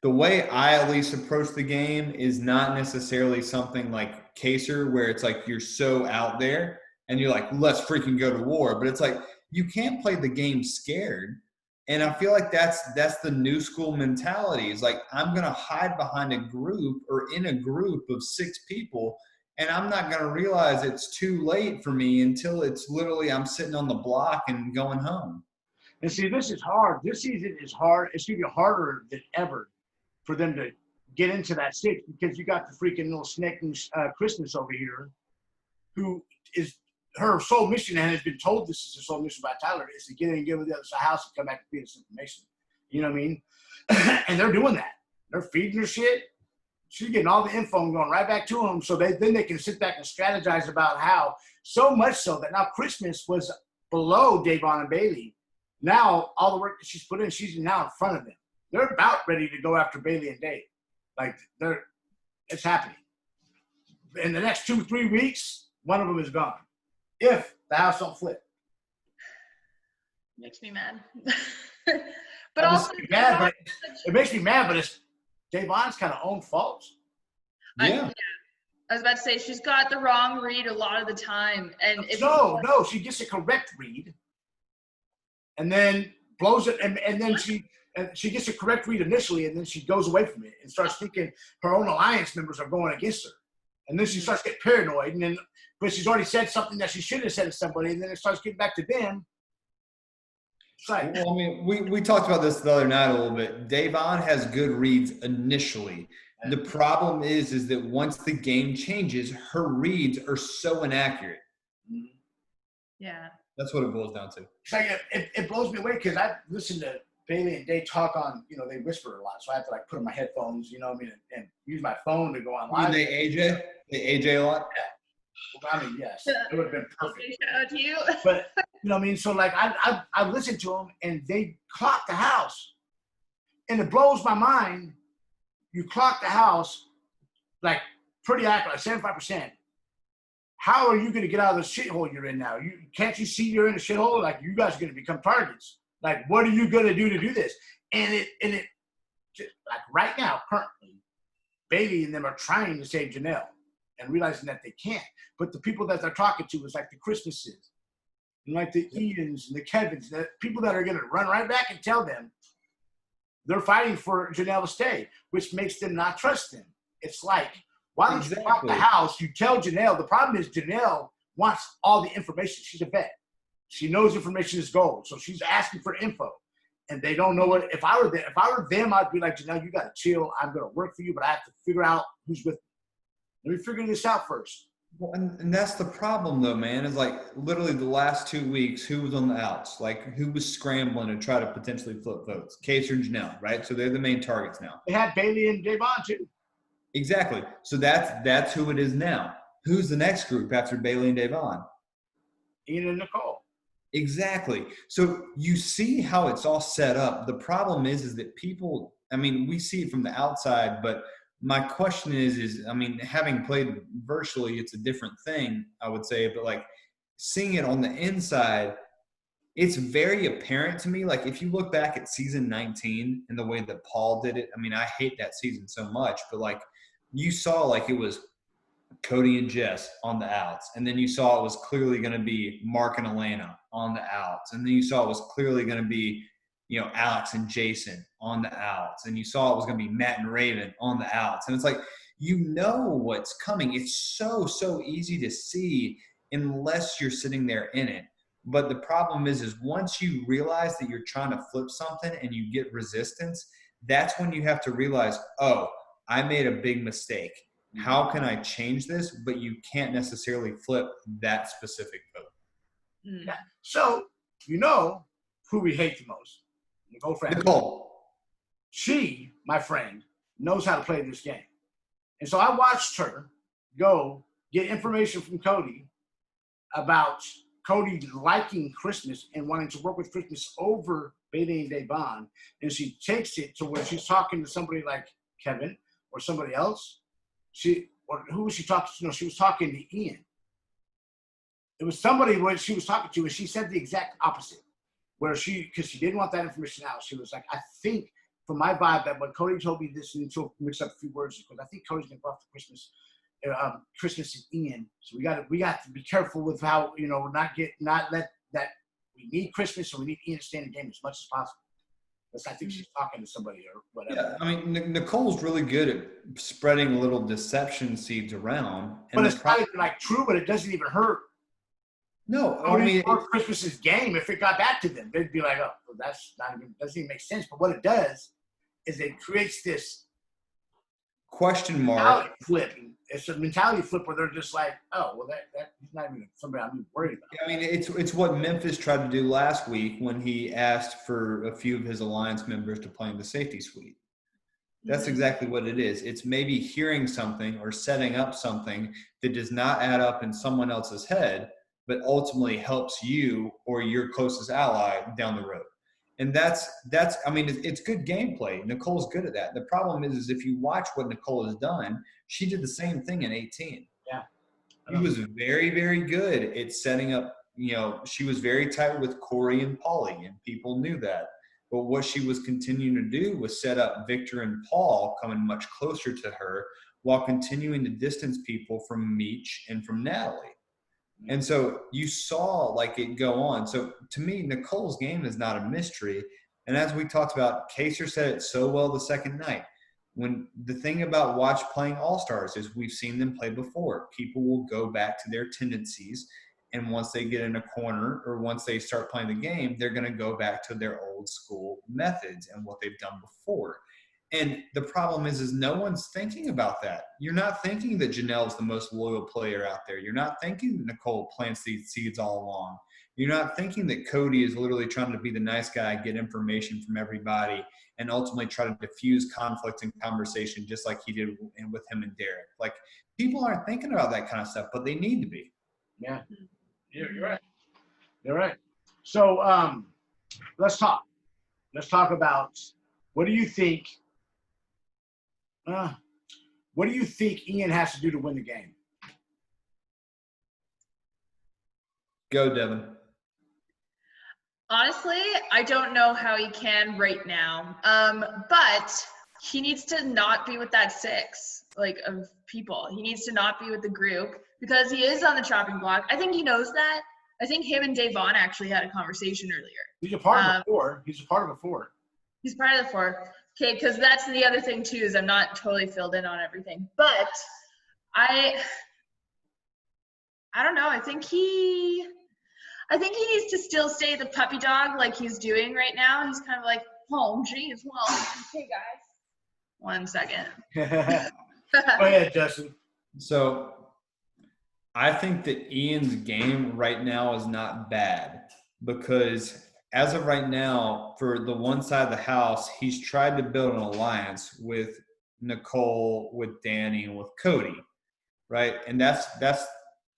The way I at least approach the game is not necessarily something like Kaser, where it's like you're so out there and you're like, let's freaking go to war. But it's like you can't play the game scared. And I feel like that's the new school mentality. Is like, I'm going to hide behind a group or in a group of 6 people, and I'm not going to realize it's too late for me until it's literally I'm sitting on the block and going home. And see, this is hard. This season is hard. It's going to be harder than ever for them to get into that six because you got the freaking little snake Christmas over here, who is her sole mission and has been told this is her sole mission by Tyler is to get in and give the other side house and come back and feed us information. You know what I mean? And they're doing that. They're feeding her shit. She's getting all the info and going right back to them, so then they can sit back and strategize about how. So much so that now Christmas was below Davon and Bailey. Now all the work that she's put in, she's now in front of them. They're about ready to go after Bailey and Dave. Like it's happening. In the next 2-3 weeks, one of them is gone. If the house don't flip. Makes me mad. But also, it makes me mad, but it's Davon's kind of own fault. Yeah. I was about to say she's got the wrong read a lot of the time, and No, she gets a correct read, and then blows it, and then she gets a correct read initially, and then she goes away from it and starts thinking her own alliance members are going against her, and then she starts getting paranoid, and then but she's already said something that she should have said to somebody, and then it starts getting back to them. It's like, Well, I mean, we talked about this the other night a little bit. Davon has good reads initially. The problem is that once the game changes, her reads are so inaccurate. yeah. That's what it boils down to. it's like it blows me away because I listen to Bailey and Dave talk on, they whisper a lot, so I have to like put on my headphones, and use my phone to go online. They AJ a lot. Well, I mean, yes, it would have been perfect. Shout out to you. But you know what I mean? So like I listened to them and they clocked the house. And it blows my mind. You clock the house like pretty accurate, like 75%. How are you gonna get out of the shithole you're in now? Can't you see you're in a shithole? Like you guys are gonna become targets. Like what are you gonna do to do this? And it like right now, currently, Bailey and them are trying to save Janelle and realizing that they can't. But the people that they're talking to is like the Christmases and like the Edens and the Kevins, the people that are going to run right back and tell them they're fighting for Janelle to stay, which makes them not trust them. It's like, why don't you lock the house? You tell Janelle. The problem is Janelle wants all the information. She's a vet. She knows information is gold. So she's asking for info. And they don't know what. If I were them, I'd be like, Janelle, you got to chill. I'm going to work for you, but I have to figure out who's with me. Let me figure this out first. Well, and that's the problem, though, man. Is like literally the last 2 weeks, who was on the outs? Like who was scrambling to try to potentially flip votes? Case or Janelle, right? So they're the main targets now. They had Bailey and Davon too. Exactly. So that's who it is now. Who's the next group after Bailey and Davon? Ian and Nicole. Exactly. So you see how it's all set up. The problem is that people. I mean, we see it from the outside, but my question is, I mean, having played virtually, it's a different thing, I would say, but like seeing it on the inside, it's very apparent to me. Like if you look back at season 19 and the way that Paul did it, I mean, I hate that season so much, but like you saw like it was Cody and Jess on the outs. And then you saw it was clearly going to be Mark and Elena on the outs. And then you saw it was clearly going to be, Alex and Jason on the outs. And you saw it was going to be Matt and Raven on the outs. And it's like, what's coming. It's so easy to see unless you're sitting there in it. But the problem is once you realize that you're trying to flip something and you get resistance, that's when you have to realize, oh, I made a big mistake. How can I change this? But you can't necessarily flip that specific vote. Yeah. So, who we hate the most? Nicole. She, my friend, knows how to play this game. And so I watched her go get information from Cody about Cody liking Christmas and wanting to work with Christmas over Bailey and Davon. And she takes it to where she's talking to somebody like Kevin or somebody else. Who was she talking to? No, she was talking to Ian. It was somebody when she was talking to, and she said the exact opposite. Because she didn't want that information out. She was like, I think from my vibe that when Cody told me this, and she'll mix up a few words, because I think Cody's gonna go off to Christmas is Ian. So we got to be careful with how, not let that we need Christmas, so we need Ian to stay in the game as much as possible. Because I think she's talking to somebody or whatever. Yeah, I mean, Nicole's really good at spreading little deception seeds around. But it's not even like true, but it doesn't even hurt. No, I mean, Christmas's game. If it got back to them, they'd be like, "Oh, well, that's not even doesn't even make sense." But what it does is it creates this question mark. mentality flip. It's a mentality flip where they're just like, oh, well, that he's not even somebody I'm even worried about. I mean, it's what Memphis tried to do last week when he asked for a few of his alliance members to play in the safety suite. That's exactly what it is. It's maybe hearing something or setting up something that does not add up in someone else's head, but ultimately helps you or your closest ally down the road. And that's I mean, it's good gameplay. Nicole's good at that. The problem is if you watch what Nicole has done, she did the same thing in 18. Yeah. She was very, very good at setting up, she was very tight with Corey and Paulie, and people knew that. But what she was continuing to do was set up Victor and Paul coming much closer to her while continuing to distance people from Meech and from Natalie. And so you saw like it go on. So to me, Nicole's game is not a mystery. And as we talked about, Kaser said it so well the second night. When the thing about watch playing All-Stars is we've seen them play before. People will go back to their tendencies. And once they get in a corner or once they start playing the game, they're going to go back to their old school methods and what they've done before. And the problem is no one's thinking about that. You're not thinking that Janelle's the most loyal player out there. You're not thinking that Nicole plants these seeds all along. You're not thinking that Cody is literally trying to be the nice guy, get information from everybody, and ultimately try to diffuse conflict and conversation just like he did with him and Derek. Like, people aren't thinking about that kind of stuff, but they need to be. Yeah, you're right. You're right. So let's talk. Let's talk about what do you think Ian has to do to win the game? Go, Devin. Honestly, I don't know how he can right now. But he needs to not be with that six, of people. He needs to not be with the group because he is on the chopping block. I think he knows that. I think him and Davon actually had a conversation earlier. He's a part of the four. He's a part of the four. He's part of the four. Okay, because that's the other thing too, is I'm not totally filled in on everything. But I don't know. I think he needs to still stay the puppy dog like he's doing right now. He's kind of like, oh, geez, well, okay, guys. 1 second. Go ahead, Justin. So I think that Ian's game right now is not bad because as of right now, for the one side of the house, he's tried to build an alliance with Nicole, with Danny, and with Cody, right? And that's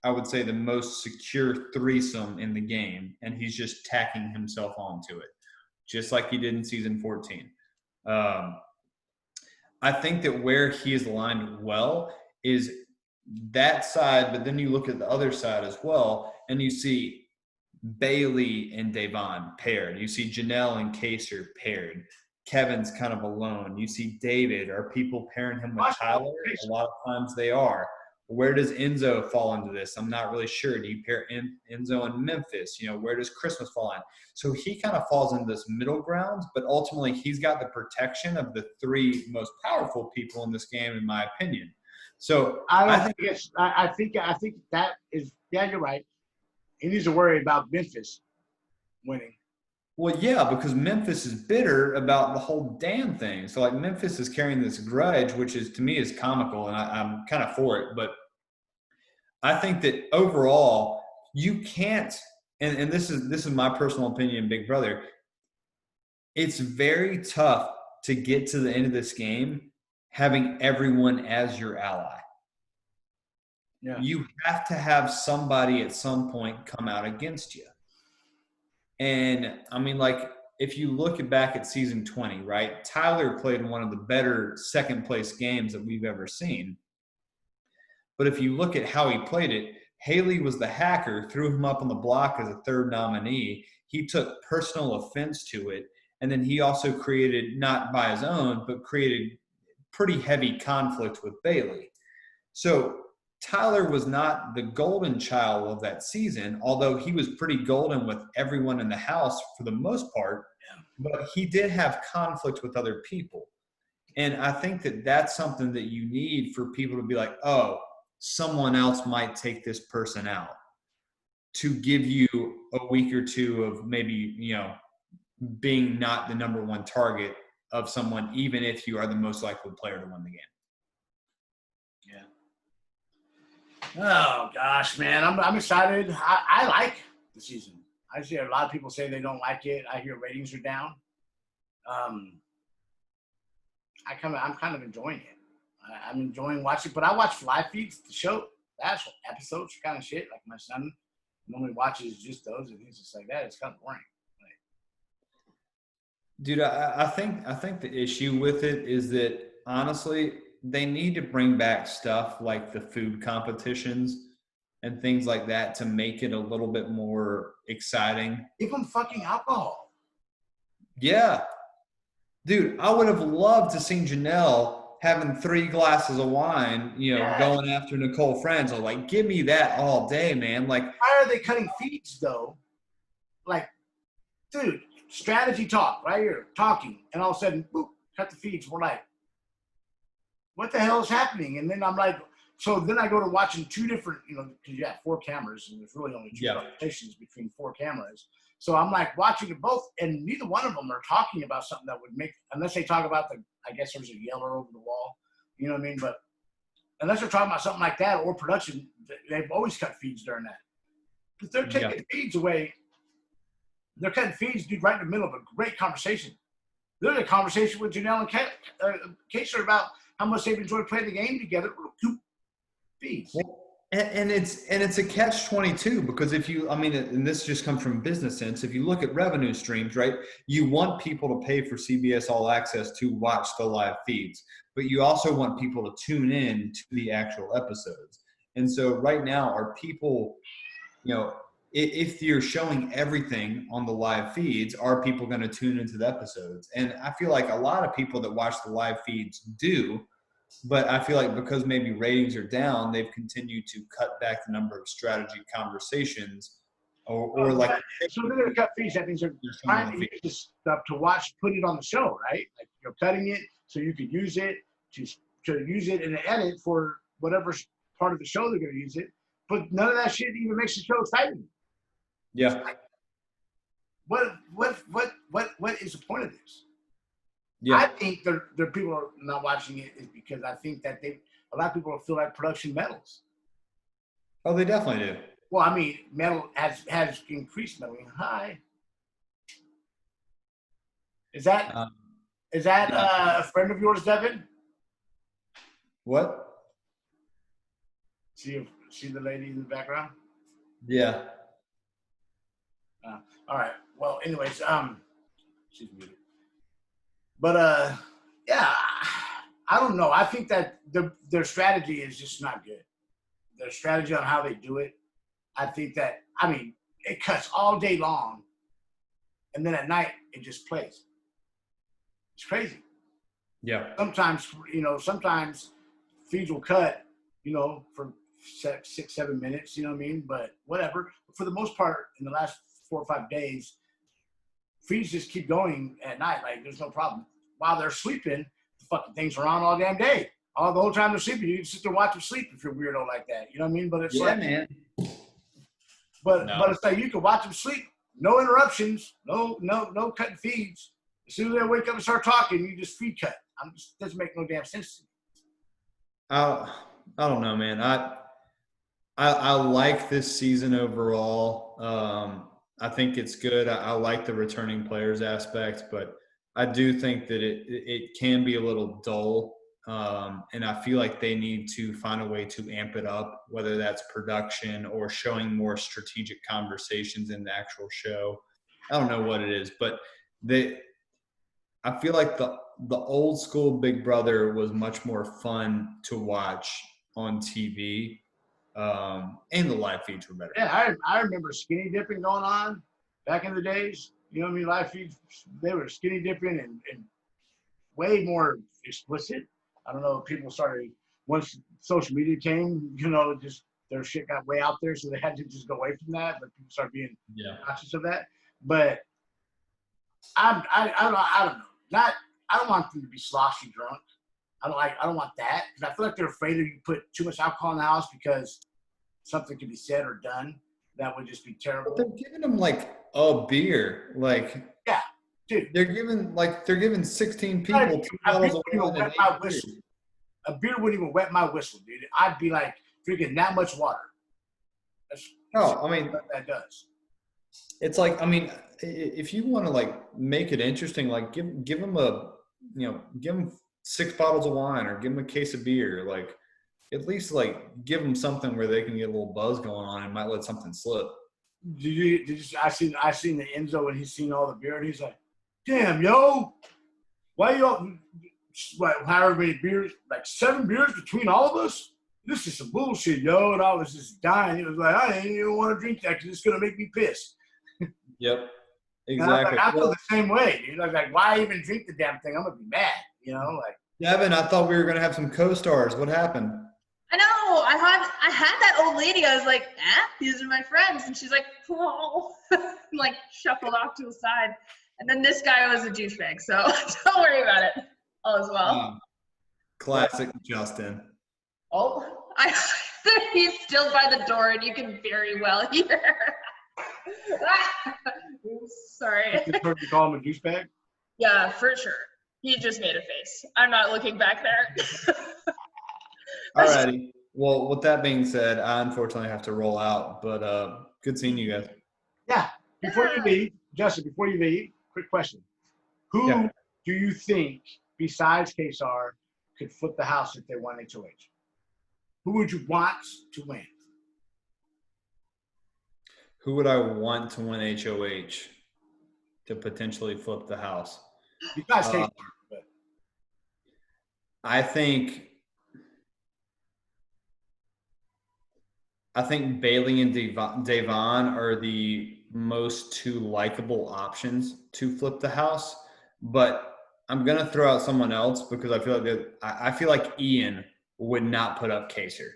I would say the most secure threesome in the game, and he's just tacking himself onto it, just like he did in season 14. I think that where he is aligned well is that side, but then you look at the other side as well, and you see Bailey and Davon paired. You see Janelle and Kaser paired. Kevin's kind of alone. You see David. Are people pairing him with Tyler? A lot of times they are. Where does Enzo fall into this? I'm not really sure. Do you pair Enzo and Memphis? Where does Christmas fall in? So he kind of falls into this middle ground, but ultimately he's got the protection of the three most powerful people in this game, in my opinion. So I think that is, yeah, you're right. He needs to worry about Memphis winning. Well, yeah, because Memphis is bitter about the whole damn thing. So, Memphis is carrying this grudge, which is, to me, is comical, and I'm kind of for it. But I think that overall, you can't, and this is my personal opinion, Big Brother, it's very tough to get to the end of this game having everyone as your ally. Yeah. You have to have somebody at some point come out against you. And I mean, if you look back at season 20, right? Tyler played one of the better second place games that we've ever seen. But if you look at how he played it, Haley was the hacker, threw him up on the block as a third nominee. He took personal offense to it. And then he also created, not by his own, but created pretty heavy conflict with Bailey. So Tyler was not the golden child of that season, although he was pretty golden with everyone in the house for the most part, but he did have conflict with other people. And I think that that's something that you need for people to be like, oh, someone else might take this person out, to give you a week or two of maybe, being not the number one target of someone, even if you are the most likely player to win the game. Oh gosh, man, I'm excited. I like the season. I see a lot of people say they don't like it. I hear ratings are down. Um, I'm kind of enjoying it. I'm enjoying watching, but I watch live feeds, the show, the actual episodes, kind of shit. Like my son normally watches just those and things just like that. It's kind of boring. Dude, I think the issue with it is that honestly, they need to bring back stuff like the food competitions and things like that to make it a little bit more exciting. Give them fucking alcohol. Yeah. Dude, I would have loved to see Janelle having 3 glasses of wine, Yes. going after Nicole Franzel. Like, give me that all day, man. Like, Why are they cutting feeds though? Like, dude, strategy talk right here, talking, and all of a sudden, boop, cut the feeds. We're like, what the hell is happening? And then I'm like, so then I go to watching 2 different, because you have 4 cameras, and there's really only 2 Yeah. conversations between 4 cameras. So I'm like watching it both, and neither one of them are talking about something that would make, unless they talk about I guess there's a yeller over the wall, you know what I mean? But unless they're talking about something like that or production, they've always cut feeds during that. But they're taking feeds away. They're cutting feeds, dude, right in the middle of a great conversation. There's a conversation with Janelle and Kaser about how much they've enjoyed playing the game together. Feeds. and it's a catch-22 because and this just comes from business sense. If you look at revenue streams, right, you want people to pay for CBS All Access to watch the live feeds, but you also want people to tune in to the actual episodes. And so right now, are people, if you're showing everything on the live feeds, are people going to tune into the episodes? And I feel like a lot of people that watch the live feeds do, but I feel like because maybe ratings are down, they've continued to cut back the number of strategy conversations or like. So they're going to cut feeds. That means they're trying to use this stuff to watch, put it on the show, right? Like you're cutting it so you could use it to use it in an edit for whatever part of the show they're going to use it. But none of that shit even makes the show exciting. Yeah. What is the point of this? Yeah. I think there people are not watching it is because I think that a lot of people feel like production meddles. Oh, they definitely do. Well, I mean, metal has increased meddling. Hi. Is that a friend of yours, Devin? What? See the lady in the background? Yeah. All right. Well, anyways, she's muted. But yeah, I don't know. I think that their strategy is just not good. Their strategy on how they do it, I think that it cuts all day long, and then at night it just plays. It's crazy. Yeah. Sometimes feeds will cut, for 6-7 minutes. You know what I mean? But whatever. For the most part, in the last 4 or 5 days, feeds just keep going at night. Like there's no problem. While they're sleeping, the fucking things are on all damn day. All the whole time they're sleeping, you can sit there and watch them sleep if you're weirdo like that. You know what I mean? But it's man. But it's like you can watch them sleep, no interruptions, no cutting feeds. As soon as they wake up and start talking, you just feed cut. Doesn't make no damn sense to me. I don't know, man. I like this season overall. I think it's good. I like the returning players aspect, but I do think that it can be a little dull. And I feel like they need to find a way to amp it up, whether that's production or showing more strategic conversations in the actual show. I don't know what it is, but I feel like the old school Big Brother was much more fun to watch on TV. And the live feeds were better. Yeah, I remember skinny dipping going on back in the days. You know what I mean? Live feeds, they were skinny dipping and way more explicit. I don't know if people started, once social media came, just their shit got way out there, so they had to just go away from that, but people started being conscious of that. But I don't know. I don't want them to be sloshy drunk. I don't want that, because I feel like they're afraid if you put too much alcohol in the house because something could be said or done that would just be terrible. But they're giving them like a beer, like dude. They're giving 16 people 2 bottles of wine. A beer wouldn't even wet my whistle, dude. I'd be like, drinking that much water. That's No, I mean, what that does. it's like, I mean, if you want to like make it interesting, like give them give them 6 bottles of wine or give them a case of beer. Like at least like give them something where they can get a little buzz going on and might let something slip. Did you? I seen the Enzo when he's seen all the beer and he's like, "Damn, yo, why y'all? However many beers, like 7 beers between all of us? This is some bullshit, yo." And I was just dying. He was like, "I didn't even want to drink that because it's gonna make me pissed." Yep, And I was exactly. like, I feel the same way, dude. I was like, "Why even drink the damn thing? I'm gonna be mad," you know, like. Devin, I thought we were gonna have some co-stars. What happened? I know. I had that old lady. I was like, these are my friends, and she's like, oh, and like shuffled off to the side. And then this guy was a douchebag, so don't worry about it. All is well. Classic Justin. Oh, he's still by the door, and you can very well hear. Oops, sorry. You heard you call him a douchebag? Yeah, for sure. He just made a face. I'm not looking back there. Alrighty. Well, with that being said, I unfortunately have to roll out, but good seeing you guys. Yeah. Before you leave, Justin, quick question. Who Yeah. do you think, besides KSR, could flip the house if they won HOH? Who would you want to win? Who would I want to win HOH to potentially flip the house? Besides KSR. But I think Bailey and Davon are the most 2 likable options to flip the house, but I'm gonna throw out someone else because I feel like Ian would not put up Kaser.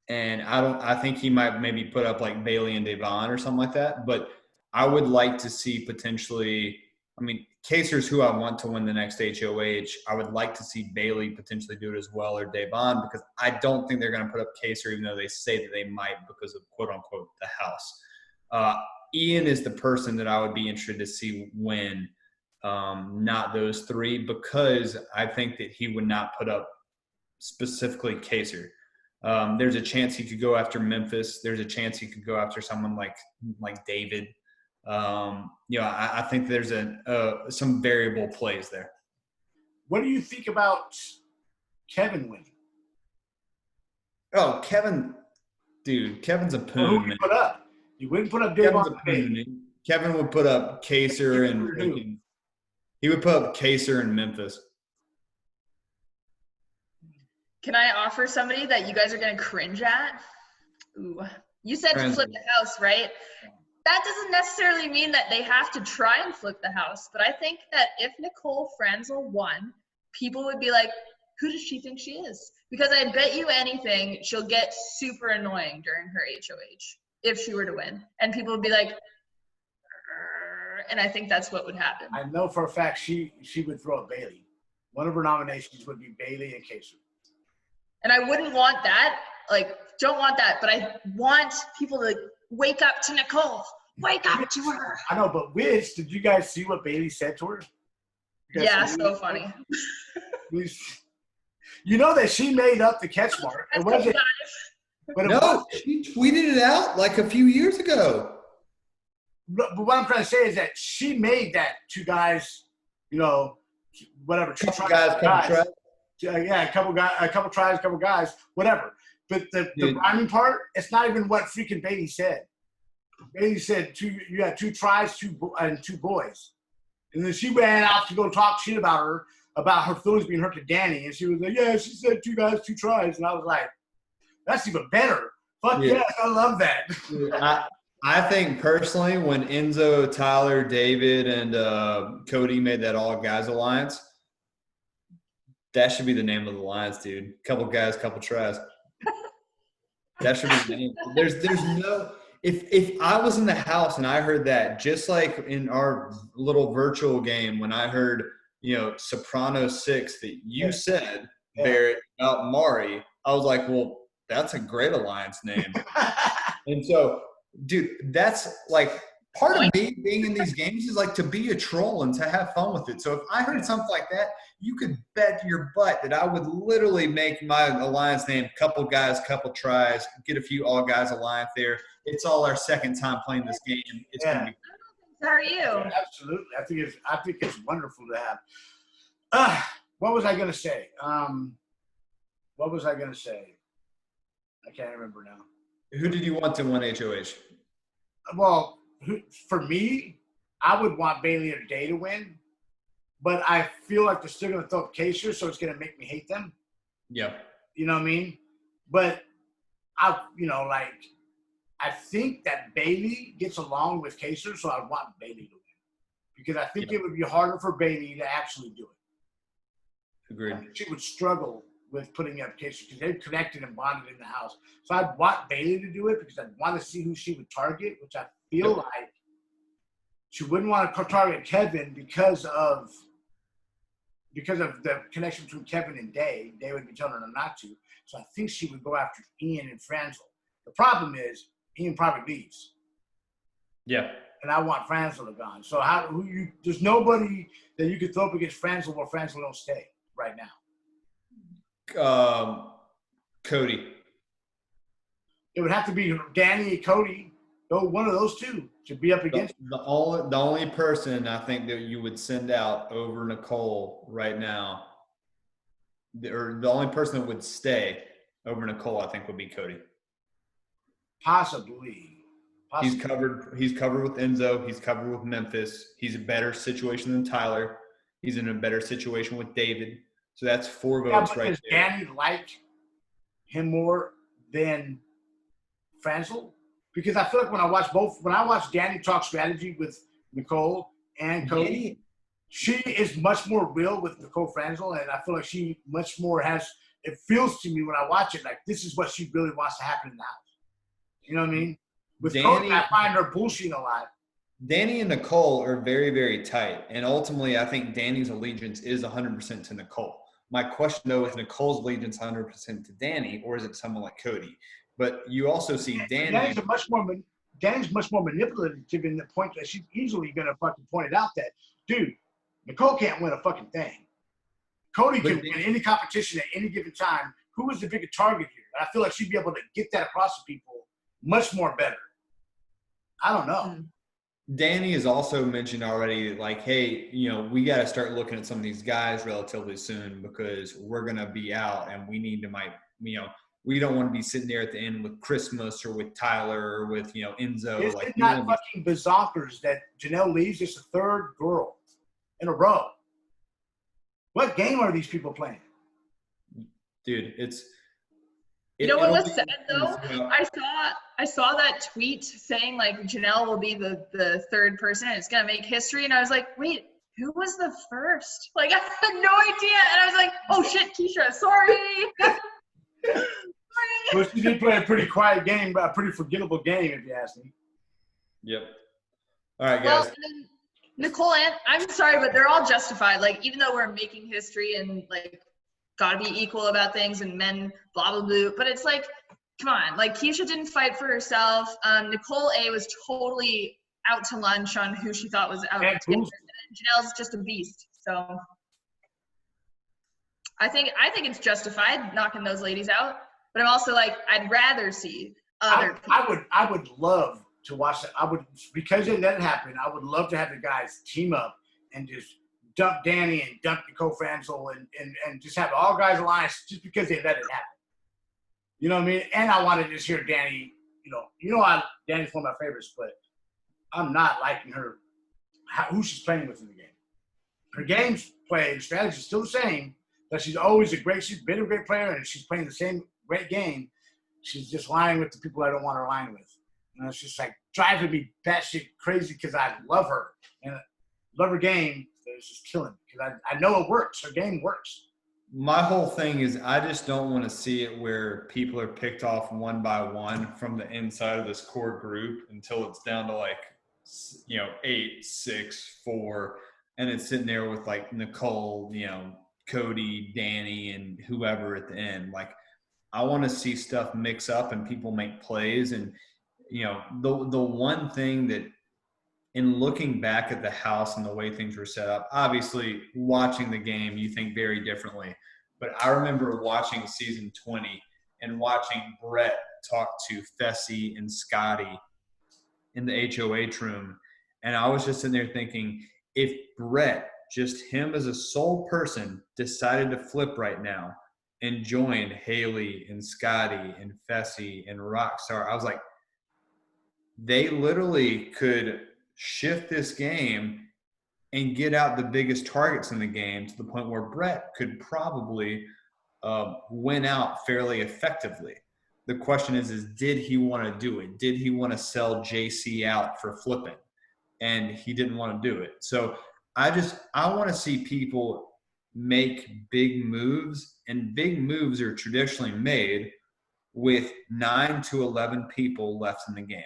And I think he might maybe put up like Bailey and Davon or something like that. But I would like to see potentially, I mean, Kaser's who I want to win the next HOH. I would like to see Bailey potentially do it as well, or Davon, because I don't think they're going to put up Kaser, even though they say that they might because of quote unquote the house. Ian is the person that I would be interested to see win, not those 3, because I think that he would not put up specifically Kaser. There's a chance he could go after Memphis. There's a chance he could go after someone like David. I think there's some variable plays there. what do you think about Kevin winning? Oh, Kevin, dude, Kevin's a Who poon. would you Man. put up? You wouldn't put up Kevin's a Davon Bailey. poon. Kevin would put up Kaser and Who? he would put up Kaser and Memphis. Can I offer somebody that you guys are going to cringe at? Ooh. You said to flip the house, right? That doesn't necessarily mean that they have to try and flip the house, but I think that if Nicole Franzel won, people would be like, who does she think she is? Because I bet you anything she'll get super annoying during her HOH if she were to win. And people would be like, "Grr," and I think that's what would happen. I know for a fact she would throw a Bailey. One of her nominations would be Bailey and Kaser. And I wouldn't want that. Like, don't want that. But I want people to wake up to Nicole. Wake up to her. I know, but Wiz, did you guys see what Bailey said to her? You guys Yeah, see so what- funny. You know that she made up the catch mark. It wasn't. But, No, she tweeted it out like a few years ago. but what I'm trying to say is that she made that 2 guys, whatever. 2 Couple tries, guys, couple tries. Yeah, a couple tries, couple guys, whatever. But the rhyming part, it's not even what freaking Bailey said. Bailey said you had 2 tries, 2 boys. And then she ran out to go talk shit about her feelings being hurt to Danny. And she was like, yeah, she said 2 guys, 2 tries. And I was like, that's even better. Fuck Yeah. yes, I love that. I think personally, when Enzo, Tyler, David, and Cody made that all guys alliance, that should be the name of the alliance, dude. Couple guys, couple tries. That should be the name. There's no. If I was in the house and I heard that, just like in our little virtual game when I heard Soprano 6 that you said, Barrett, about Mari, I was like, well, that's a great alliance name. And so, dude, that's like part of me being in these games is like to be a troll and to have fun with it. So if I heard something like that, you could bet your butt that I would literally make my alliance name couple guys, couple tries, get a few all guys alliance there. It's all our second time playing this game. It's gonna be. How are you? Yeah, absolutely. I think it's wonderful to have. What was I gonna say? What was I gonna say? I can't remember now. Who did you want to win HOH? Well, for me, I would want Bailey or Day to win, but I feel like they're still gonna throw up Kaser, so it's gonna make me hate them. Yeah. You know what I mean? But I think that Bailey gets along with Kaser, so I want Bailey to win because I think it would be harder for Bailey to actually do it. Agreed. I think she would struggle with putting up Kaser because they've connected and bonded in the house. So I'd want Bailey to do it because I'd want to see who she would target, which I feel like she wouldn't want to target Kevin because of the connection between Kevin and Day. Day would be telling her not to. So I think she would go after Ian and Franzel. The problem is Ian probably leaves. Yeah. And I want Franzel to gone. So there's nobody that you could throw up against Franzel where Franzel don't stay right now. Cody. It would have to be Danny and Cody. One of those two to be up against. The only person I think that you would send out over Nicole right now, or the only person that would stay over Nicole, I think, would be Cody. Possibly. He's covered with Enzo. He's covered with Memphis. He's a better situation than Tyler. He's in a better situation with David. So that's 4 votes right does there. Danny like him more than Franzel? Because I feel like when I watch Danny talk strategy with Nicole and Cody, she is much more real with Nicole Franzel, and I feel like she much more has. It feels to me when I watch it like this is what she really wants to happen in the house. You know what I mean? With Cody, I find her bullshitting a lot. Danny and Nicole are very, very tight, and ultimately, I think Danny's allegiance is 100% to Nicole. My question, though, is Nicole's allegiance 100% to Danny, or is it someone like Cody? But you also see Danny. Danny's much more manipulative in the point that she's easily going to fucking point it out that, dude, Nicole can't win a fucking thing. Cody can win any competition at any given time. Who is the bigger target here? I feel like she'd be able to get that across to people much more better. I don't know. Danny has also mentioned already, like, hey, we got to start looking at some of these guys relatively soon because we're going to be out and we need to we don't want to be sitting there at the end with Christmas or with Tyler or with, Enzo. Is it not fucking bazonkers that Janelle leaves just a third girl in a row? What game are these people playing? Dude, You know what was said though? I saw that tweet saying like Janelle will be the third person. It's gonna make history, and I was like, wait, who was the first? Like I had no idea, and I was like, oh shit, Keisha, sorry. Well, she did play a pretty quiet game, but a pretty forgettable game, if you ask me. Yep. All right, guys. Well, and then Nicole and I'm sorry, but they're all justified. Like even though we're making history and like gotta be equal about things and men blah blah blah, but it's like, come on, like Keisha didn't fight for herself. Nicole A was totally out to lunch on who she thought was out. And Janelle's just a beast. So I think it's justified knocking those ladies out. But I'm also like, I'd rather see other people. I would love to watch that. Because it didn't happen, I would love to have the guys team up and just dump Danny and dump Nicole Franzel and just have all guys alliance just because they let it happen. You know what I mean? And I wanted to just hear Danny, Danny's one of my favorites, but I'm not liking her, who she's playing with in the game. Her game's play, strategy is still the same, but she's been a great player and she's playing the same great game. She's just lying with the people I don't want her lying with. And it's just like driving me batshit crazy because I love her and love her game. It's just killing me because I know it works. Her game works. My whole thing is I just don't want to see it where people are picked off one by one from the inside of this core group until it's down to 8, 6, 4, and it's sitting there with like Nicole, Cody, Danny, and whoever at the end. Like I want to see stuff mix up and people make plays. And the one thing that And looking back at the house and the way things were set up, obviously watching the game, you think very differently. But I remember watching season 20 and watching Brett talk to Fessy and Scotty in the HOH room. And I was just sitting there thinking, if Brett, just him as a sole person, decided to flip right now and join Haley and Scotty and Fessy and Rockstar, I was like, they literally could shift this game and get out the biggest targets in the game to the point where Brett could probably win out fairly effectively. The question is did he want to do it? Did he want to sell JC out for flipping? And he didn't want to do it. So I want to see people make big moves, and big moves are traditionally made with 9 to 11 people left in the game.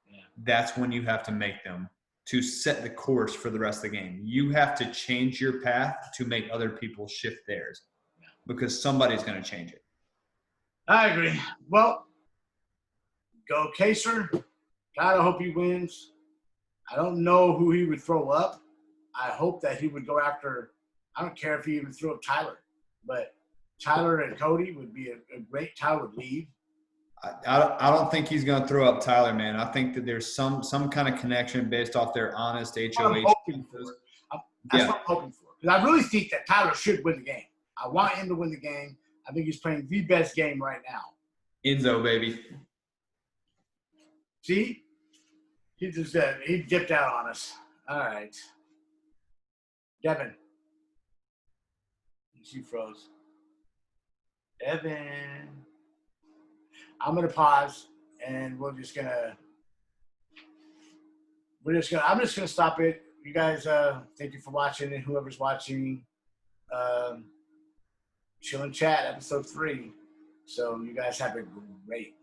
Yeah. That's when you have to make them to set the course for the rest of the game. You have to change your path to make other people shift theirs because somebody's going to change it. I agree. Well, go Kaser. God, I hope he wins. I don't know who he would throw up. I hope that he would go after – I don't care if he even threw up Tyler. But Tyler and Cody would be a great – Tyler would leave. I don't think he's going to throw up Tyler, man. I think that there's some kind of connection based off their honest HOH. That's what I'm hoping for. Because I really think that Tyler should win the game. I want him to win the game. I think he's playing the best game right now. Enzo, baby. See? He just he dipped out on us. All right. Devin. She froze. Devin. I'm gonna pause and I'm just gonna stop it. You guys, thank you for watching, and whoever's watching, Chill and Chat episode 3. So you guys have a great